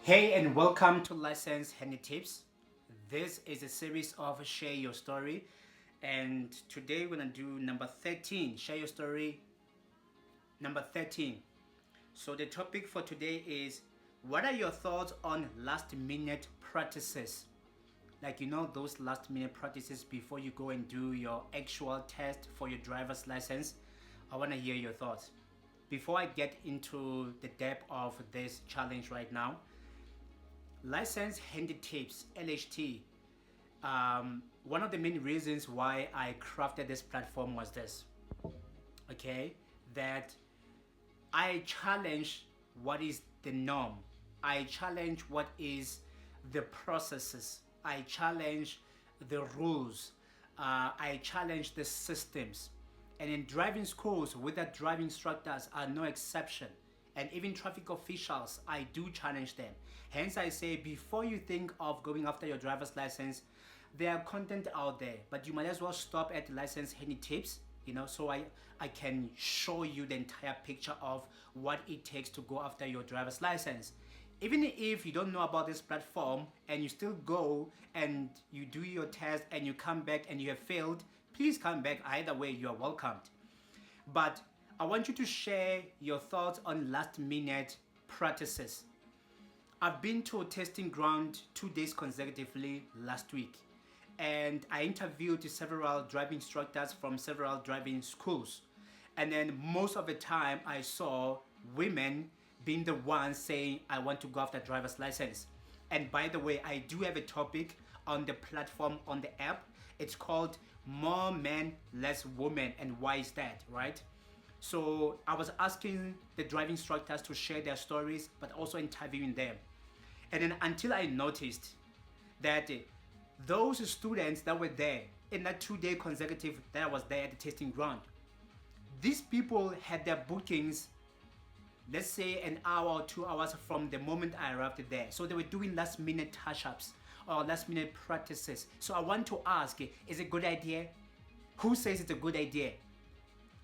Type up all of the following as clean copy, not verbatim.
Hey, and welcome to License Handy Tips. This is a series of Share Your Story, and today we're gonna do number 13. Share your story, number 13. So the topic for today is, what are your thoughts on last minute practices? Like, those last minute practices before you go and do your actual test for your driver's license. I want to hear your thoughts. Before I get into the depth of this challenge right now, License Handy Tips, LHT. One of the main reasons why I crafted this platform was this. Okay, that I challenge what is the norm. I challenge what is the processes. I challenge the rules. I challenge the systems. And in driving schools, whether driving instructors are no exception. And even traffic officials, I do challenge them. Hence I say, before you think of going after your driver's license, there are content out there, but you might as well stop at License Handy Tips, so I can show you the entire picture of what it takes to go after your driver's license. Even if you don't know about this platform and you still go and you do your test and you come back and you have failed, please come back. Either way, you are welcomed. But I want you to share your thoughts on last minute practices. I've been to a testing ground 2 days consecutively last week, and I interviewed several driving instructors from several driving schools. And then most of the time I saw women being the ones saying, I want to go after driver's license. And by the way, I do have a topic on the platform, on the app. It's called More Men, Less Women. And why is that, right? So I was asking the driving instructors to share their stories, but also interviewing them. And then until I noticed that those students that were there in that 2 day consecutive that I was there at the testing ground, these people had their bookings, let's say an hour or 2 hours from the moment I arrived there. So they were doing last minute touch-ups or last minute practices. So I want to ask, is it a good idea? Who says it's a good idea?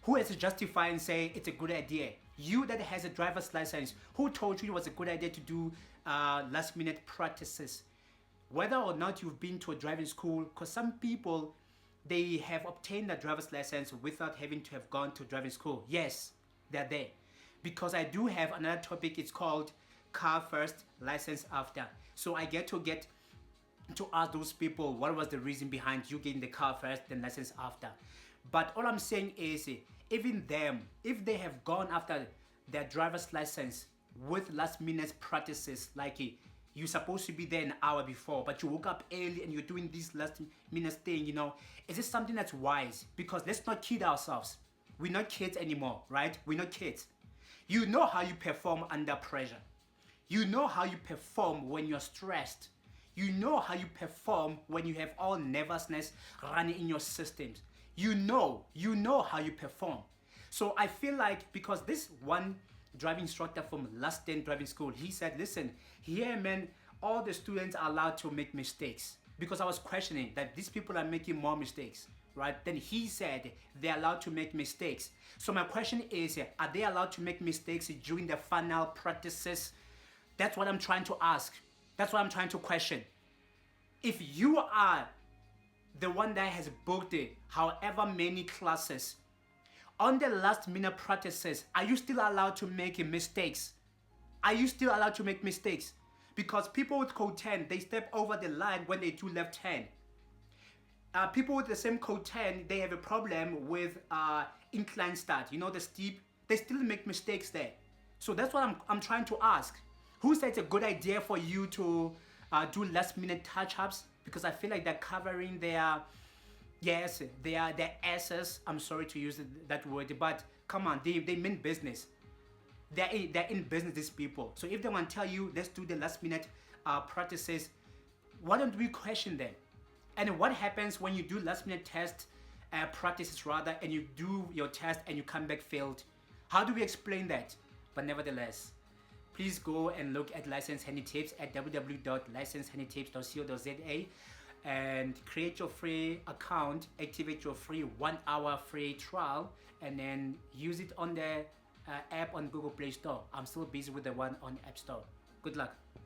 Who has to justify and say it's a good idea? You that has a driver's license, who told you it was a good idea to do last minute practices? Whether or not you've been to a driving school, because some people, they have obtained a driver's license without having to have gone to driving school. Yes, they're there. Because I do have another topic, it's called car first, license after. So I get to ask those people, what was the reason behind you getting the car first, then license after? But all I'm saying is, even them, if they have gone after their driver's license with last minute practices, like you're supposed to be there an hour before, but you woke up early and you're doing this last minute thing, is this something that's wise? Because let's not kid ourselves. We're not kids anymore, right? We're not kids. You know how you perform under pressure. You know how you perform when you're stressed. You know how you perform when you have all nervousness running in your systems. You know how you perform. So I feel like, because this one driving instructor from Luston Driving School, he said, listen, here, man, all the students are allowed to make mistakes. Because I was questioning that these people are making more mistakes, right? Then he said they're allowed to make mistakes. So my question is, are they allowed to make mistakes during the final practices? That's what I'm trying to ask. That's what I'm trying to question. If you are the one that has booked however many classes, on the last minute practices, are you still allowed to make mistakes? Are you still allowed to make mistakes? Because people with code 10, they step over the line when they do left hand. People with the same code 10, they have a problem with incline start, the steep, they still make mistakes there. So that's what I'm trying to ask. Who said it's a good idea for you to do last minute touch-ups? Because I feel like they're covering their asses. I'm sorry to use that word, but come on, they mean business. They're in business, these people. So if they want to tell you, let's do the last minute practices, why don't we question them? And what happens when you do last minute practices rather, and you do your test and you come back failed? How do we explain that? But nevertheless, please go and look at License Handy Tips at www.licensehandytips.co.za and create your free account, activate your free 1 hour free trial, and then use it on the app on Google Play Store. I'm still busy with the one on App Store. Good luck.